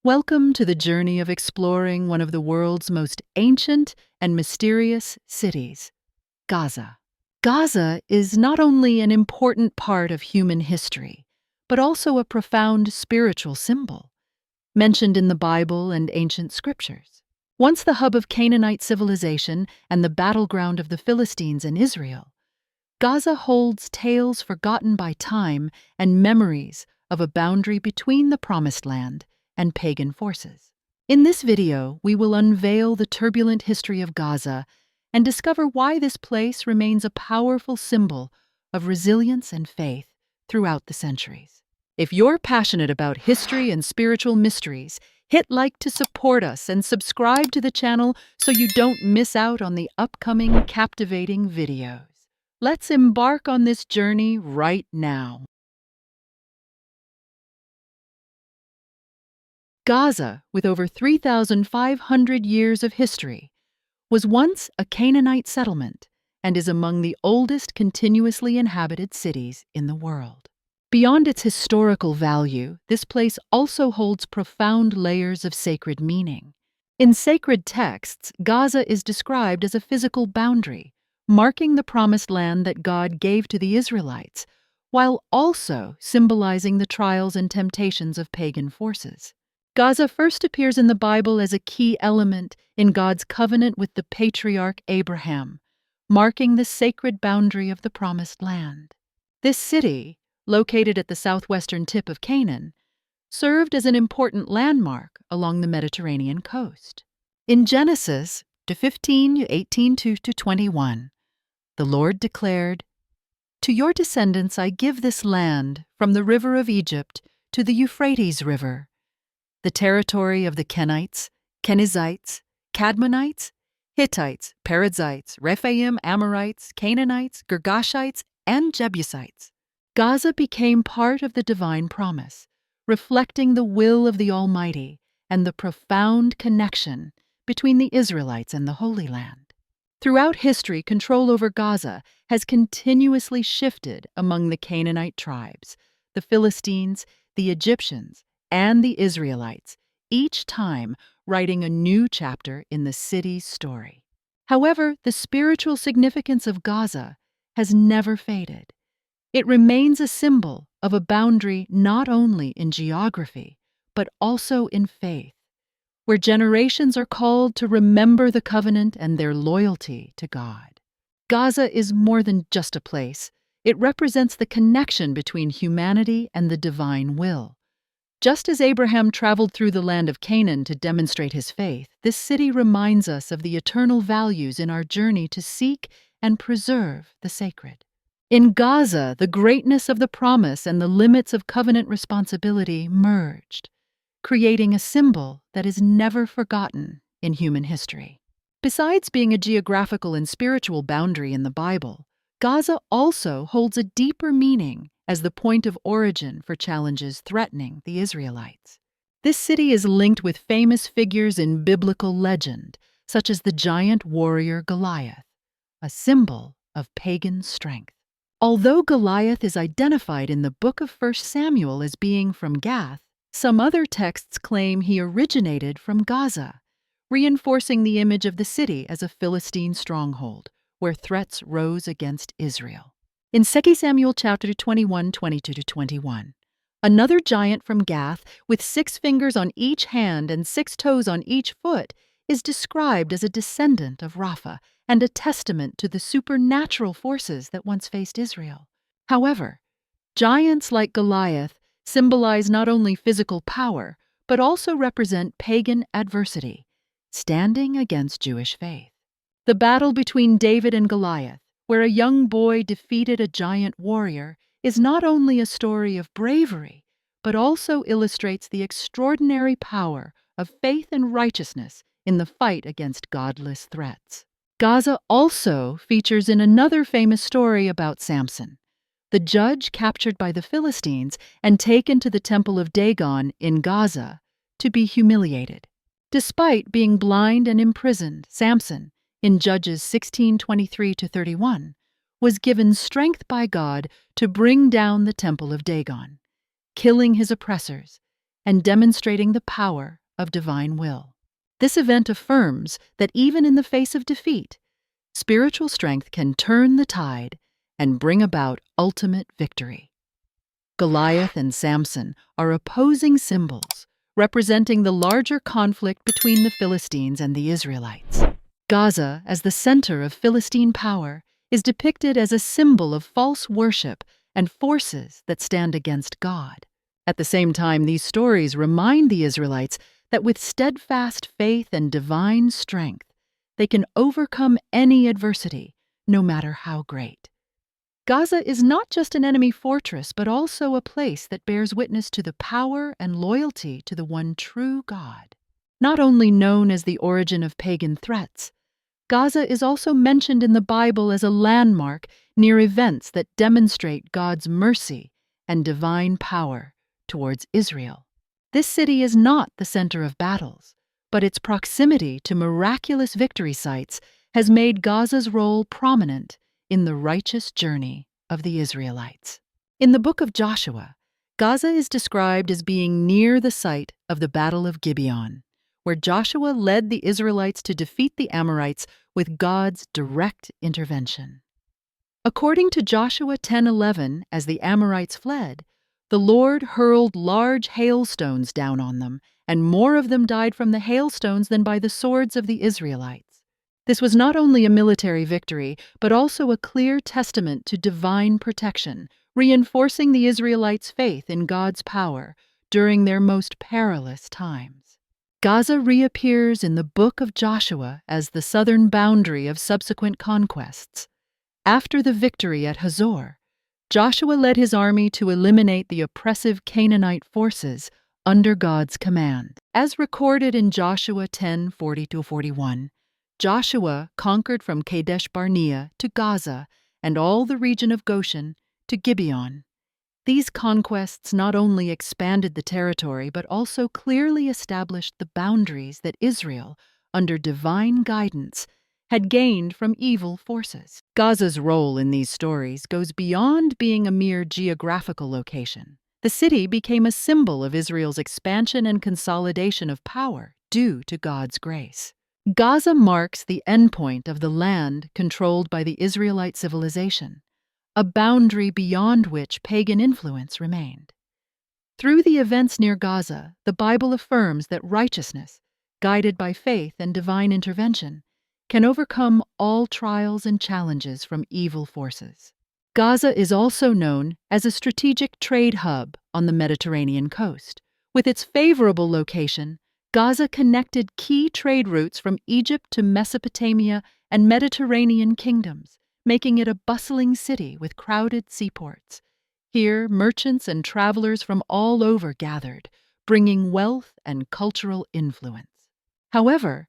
Welcome to the journey of exploring one of the world's most ancient and mysterious cities, Gaza. Gaza is not only an important part of human history, but also a profound spiritual symbol, mentioned in the Bible and ancient scriptures. Once the hub of Canaanite civilization and the battleground of the Philistines and Israel, Gaza holds tales forgotten by time and memories of a boundary between the Promised Land and pagan forces. In this video, we will unveil the turbulent history of Gaza and discover why this place remains a powerful symbol of resilience and faith throughout the centuries. If you're passionate about history and spiritual mysteries, hit like to support us and subscribe to the channel so you don't miss out on the upcoming captivating videos. Let's embark on this journey right now. Gaza, with over 3,500 years of history, was once a Canaanite settlement and is among the oldest continuously inhabited cities in the world. Beyond its historical value, this place also holds profound layers of sacred meaning. In sacred texts, Gaza is described as a physical boundary, marking the promised land that God gave to the Israelites, while also symbolizing the trials and temptations of pagan forces. Gaza first appears in the Bible as a key element in God's covenant with the patriarch Abraham, marking the sacred boundary of the promised land. This city, located at the southwestern tip of Canaan, served as an important landmark along the Mediterranean coast. In Genesis 15:18-21, the Lord declared, "To your descendants I give this land from the river of Egypt to the Euphrates River, the territory of the Kenites, Kenizzites, Cadmonites, Hittites, Perizzites, Rephaim, Amorites, Canaanites, Girgashites, and Jebusites." Gaza became part of the divine promise, reflecting the will of the Almighty and the profound connection between the Israelites and the Holy Land. Throughout history, control over Gaza has continuously shifted among the Canaanite tribes, the Philistines, the Egyptians, and the Israelites, each time writing a new chapter in the city's story. However, the spiritual significance of Gaza has never faded. It remains a symbol of a boundary not only in geography, but also in faith, where generations are called to remember the covenant and their loyalty to God. Gaza is more than just a place. It represents the connection between humanity and the divine will. Just as Abraham traveled through the land of Canaan to demonstrate his faith, this city reminds us of the eternal values in our journey to seek and preserve the sacred. In Gaza, the greatness of the promise and the limits of covenant responsibility merged, creating a symbol that is never forgotten in human history. Besides being a geographical and spiritual boundary in the Bible, Gaza also holds a deeper meaning as the point of origin for challenges threatening the Israelites. This city is linked with famous figures in biblical legend, such as the giant warrior Goliath, a symbol of pagan strength. Although Goliath is identified in the book of 1 Samuel as being from Gath, some other texts claim he originated from Gaza, reinforcing the image of the city as a Philistine stronghold, where threats rose against Israel. In 2 Samuel chapter 21, 22-21, another giant from Gath, with 6 fingers on each hand and 6 toes on each foot, is described as a descendant of Rapha and a testament to the supernatural forces that once faced Israel. However, giants like Goliath symbolize not only physical power, but also represent pagan adversity, standing against Jewish faith. The battle between David and Goliath, where a young boy defeated a giant warrior, is not only a story of bravery, but also illustrates the extraordinary power of faith and righteousness in the fight against godless threats. Gaza also features in another famous story about Samson, the judge captured by the Philistines and taken to the temple of Dagon in Gaza to be humiliated. Despite being blind and imprisoned, Samson, in Judges 16:23-31, was given strength by God to bring down the temple of Dagon, killing his oppressors and demonstrating the power of divine will. This event affirms that even in the face of defeat, spiritual strength can turn the tide and bring about ultimate victory. Goliath and Samson are opposing symbols, representing the larger conflict between the Philistines and the Israelites. Gaza, as the center of Philistine power, is depicted as a symbol of false worship and forces that stand against God. At the same time, these stories remind the Israelites that with steadfast faith and divine strength, they can overcome any adversity, no matter how great. Gaza is not just an enemy fortress, but also a place that bears witness to the power and loyalty to the one true God. Not only known as the origin of pagan threats, Gaza is also mentioned in the Bible as a landmark near events that demonstrate God's mercy and divine power towards Israel. This city is not the center of battles, but its proximity to miraculous victory sites has made Gaza's role prominent in the righteous journey of the Israelites. In the book of Joshua, Gaza is described as being near the site of the Battle of Gibeon, where Joshua led the Israelites to defeat the Amorites with God's direct intervention. According to Joshua 10:11, as the Amorites fled, the Lord hurled large hailstones down on them, and more of them died from the hailstones than by the swords of the Israelites. This was not only a military victory, but also a clear testament to divine protection, reinforcing the Israelites' faith in God's power during their most perilous times. Gaza reappears in the book of Joshua as the southern boundary of subsequent conquests. After the victory at Hazor, Joshua led his army to eliminate the oppressive Canaanite forces under God's command. As recorded in Joshua 10:40-41, Joshua conquered from Kadesh Barnea to Gaza and all the region of Goshen to Gibeon. These conquests not only expanded the territory but also clearly established the boundaries that Israel, under divine guidance, had gained from evil forces. Gaza's role in these stories goes beyond being a mere geographical location. The city became a symbol of Israel's expansion and consolidation of power due to God's grace. Gaza marks the endpoint of the land controlled by the Israelite civilization, a boundary beyond which pagan influence remained. Through the events near Gaza, the Bible affirms that righteousness, guided by faith and divine intervention, can overcome all trials and challenges from evil forces. Gaza is also known as a strategic trade hub on the Mediterranean coast. With its favorable location, Gaza connected key trade routes from Egypt to Mesopotamia and Mediterranean kingdoms, making it a bustling city with crowded seaports. Here, merchants and travelers from all over gathered, bringing wealth and cultural influence. However,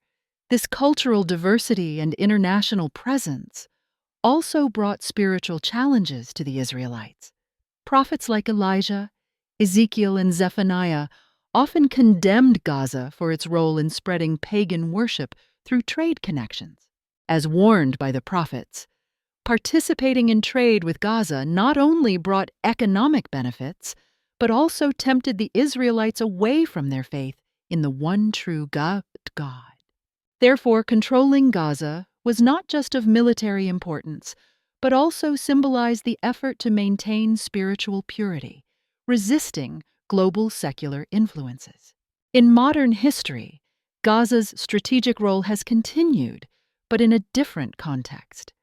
this cultural diversity and international presence also brought spiritual challenges to the Israelites. Prophets like Elijah, Ezekiel, and Zephaniah often condemned Gaza for its role in spreading pagan worship through trade connections. As warned by the prophets, participating in trade with Gaza not only brought economic benefits, but also tempted the Israelites away from their faith in the one true God. Therefore, controlling Gaza was not just of military importance, but also symbolized the effort to maintain spiritual purity, resisting global secular influences. In modern history, Gaza's strategic role has continued, but in a different context.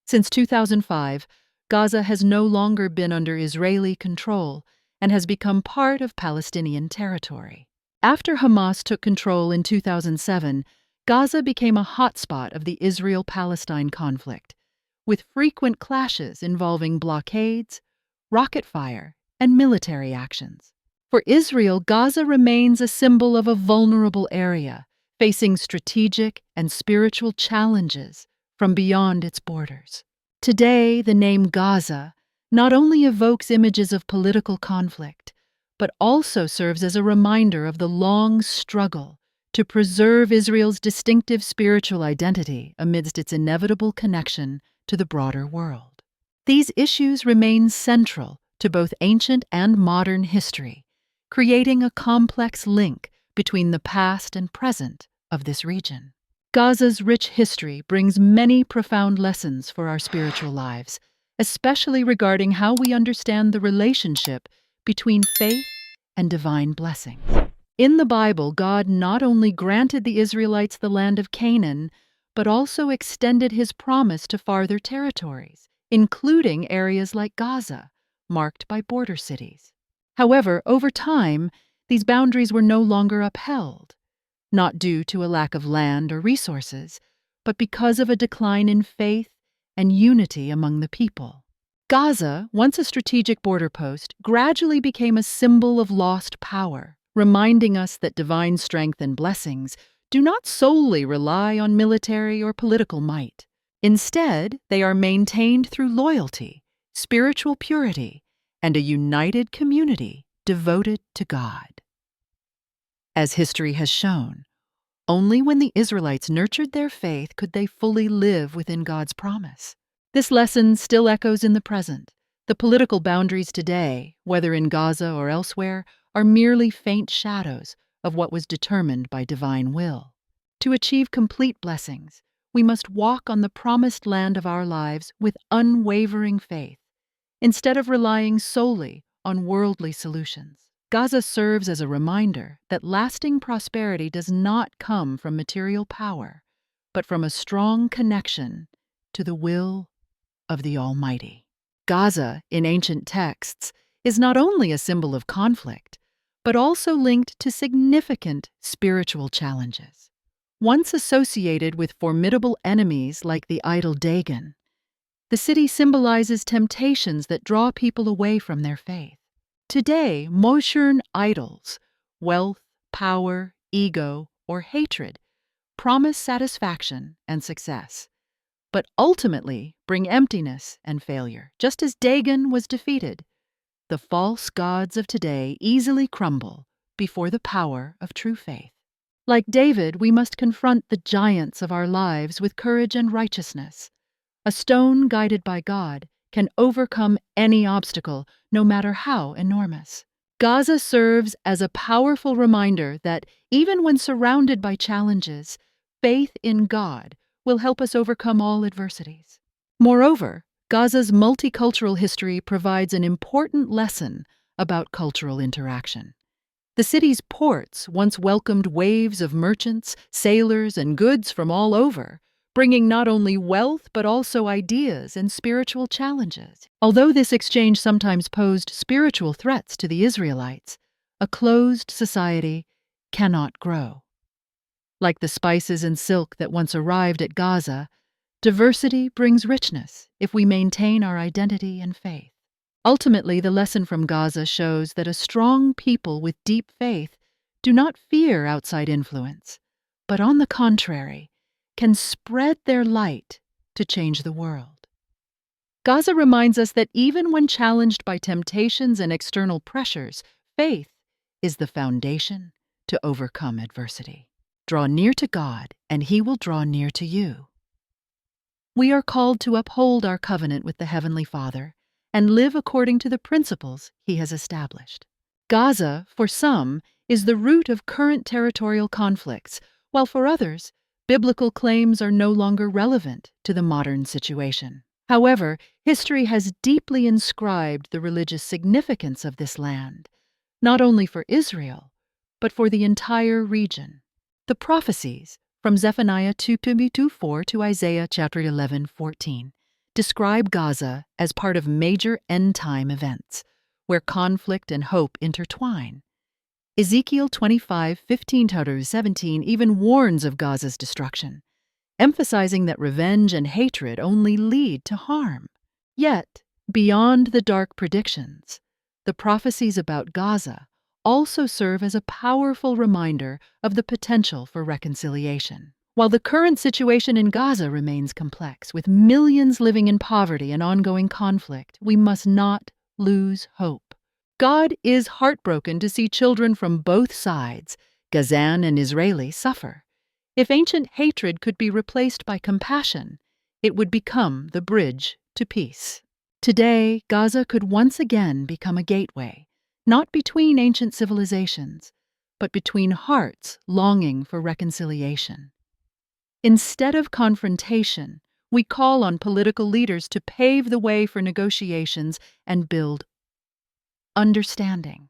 Since 2005, Gaza has no longer been under Israeli control and has become part of Palestinian territory. After Hamas took control in 2007, Gaza became a hotspot of the Israel-Palestine conflict, with frequent clashes involving blockades, rocket fire, and military actions. For Israel, Gaza remains a symbol of a vulnerable area, facing strategic and spiritual challenges from beyond its borders. Today, the name Gaza not only evokes images of political conflict, but also serves as a reminder of the long struggle to preserve Israel's distinctive spiritual identity amidst its inevitable connection to the broader world. These issues remain central to both ancient and modern history, creating a complex link between the past and present of this region. Gaza's rich history brings many profound lessons for our spiritual lives, especially regarding how we understand the relationship between faith and divine blessings. In the Bible, God not only granted the Israelites the land of Canaan, but also extended his promise to farther territories, including areas like Gaza, marked by border cities. However, over time, these boundaries were no longer upheld, not due to a lack of land or resources, but because of a decline in faith and unity among the people. Gaza, once a strategic border post, gradually became a symbol of lost power, reminding us that divine strength and blessings do not solely rely on military or political might. Instead, they are maintained through loyalty, spiritual purity, and a united community devoted to God. As history has shown, only when the Israelites nurtured their faith could they fully live within God's promise. This lesson still echoes in the present. The political boundaries today, whether in Gaza or elsewhere, are merely faint shadows of what was determined by divine will. To achieve complete blessings, we must walk on the promised land of our lives with unwavering faith, instead of relying solely on worldly solutions. Gaza serves as a reminder that lasting prosperity does not come from material power, but from a strong connection to the will of the Almighty. Gaza, in ancient texts, is not only a symbol of conflict, but also linked to significant spiritual challenges. Once associated with formidable enemies like the idol Dagon, the city symbolizes temptations that draw people away from their faith. Today, modern idols, wealth, power, ego, or hatred, promise satisfaction and success, but ultimately bring emptiness and failure. Just as Dagon was defeated, the false gods of today easily crumble before the power of true faith. Like David, we must confront the giants of our lives with courage and righteousness. A stone guided by God can overcome any obstacle, no matter how enormous. Gaza serves as a powerful reminder that even when surrounded by challenges, faith in God will help us overcome all adversities. Moreover, Gaza's multicultural history provides an important lesson about cultural interaction. The city's ports once welcomed waves of merchants, sailors, and goods from all over, bringing not only wealth but also ideas and spiritual challenges. Although this exchange sometimes posed spiritual threats to the Israelites, a closed society cannot grow. Like the spices and silk that once arrived at Gaza, diversity brings richness if we maintain our identity and faith. Ultimately, the lesson from Gaza shows that a strong people with deep faith do not fear outside influence, but on the contrary, can spread their light to change the world. Gaza reminds us that even when challenged by temptations and external pressures, faith is the foundation to overcome adversity. Draw near to God, and He will draw near to you. We are called to uphold our covenant with the Heavenly Father and live according to the principles He has established. Gaza, for some, is the root of current territorial conflicts, while for others, biblical claims are no longer relevant to the modern situation. However, history has deeply inscribed the religious significance of this land, not only for Israel, but for the entire region. The prophecies, from Zephaniah 2:4 to Isaiah chapter 11:14, describe Gaza as part of major end-time events, where conflict and hope intertwine. Ezekiel 25:15-17 even warns of Gaza's destruction, emphasizing that revenge and hatred only lead to harm. Yet, beyond the dark predictions, the prophecies about Gaza also serve as a powerful reminder of the potential for reconciliation. While the current situation in Gaza remains complex, with millions living in poverty and ongoing conflict, we must not lose hope. God is heartbroken to see children from both sides, Gazan and Israeli, suffer. If ancient hatred could be replaced by compassion, it would become the bridge to peace. Today, Gaza could once again become a gateway, not between ancient civilizations, but between hearts longing for reconciliation. Instead of confrontation, we call on political leaders to pave the way for negotiations and build understanding.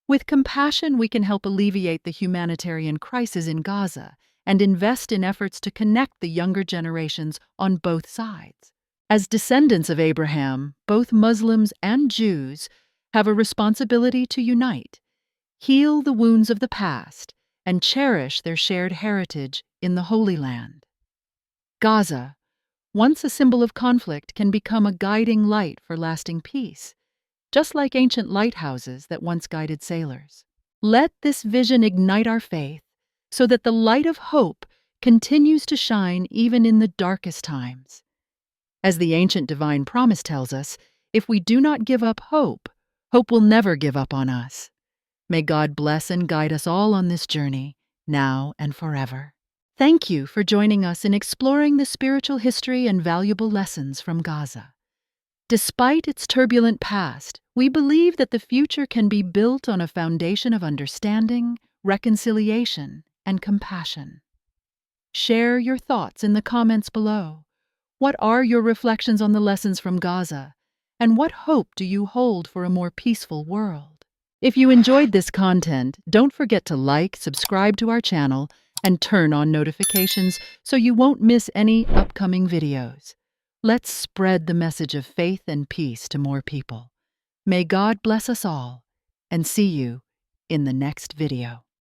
With compassion, we can help alleviate the humanitarian crisis in Gaza and invest in efforts to connect the younger generations on both sides. As descendants of Abraham, both Muslims and Jews have a responsibility to unite, heal the wounds of the past, and cherish their shared heritage in the Holy Land. Gaza, once a symbol of conflict, can become a guiding light for lasting peace, just like ancient lighthouses that once guided sailors. Let this vision ignite our faith so that the light of hope continues to shine even in the darkest times. As the ancient divine promise tells us, if we do not give up hope, hope will never give up on us. May God bless and guide us all on this journey, now and forever. Thank you for joining us in exploring the spiritual history and valuable lessons from Gaza. Despite its turbulent past, we believe that the future can be built on a foundation of understanding, reconciliation, and compassion. Share your thoughts in the comments below. What are your reflections on the lessons from Gaza? And what hope do you hold for a more peaceful world? If you enjoyed this content, don't forget to like, subscribe to our channel, and turn on notifications so you won't miss any upcoming videos. Let's spread the message of faith and peace to more people. May God bless us all, and see you in the next video.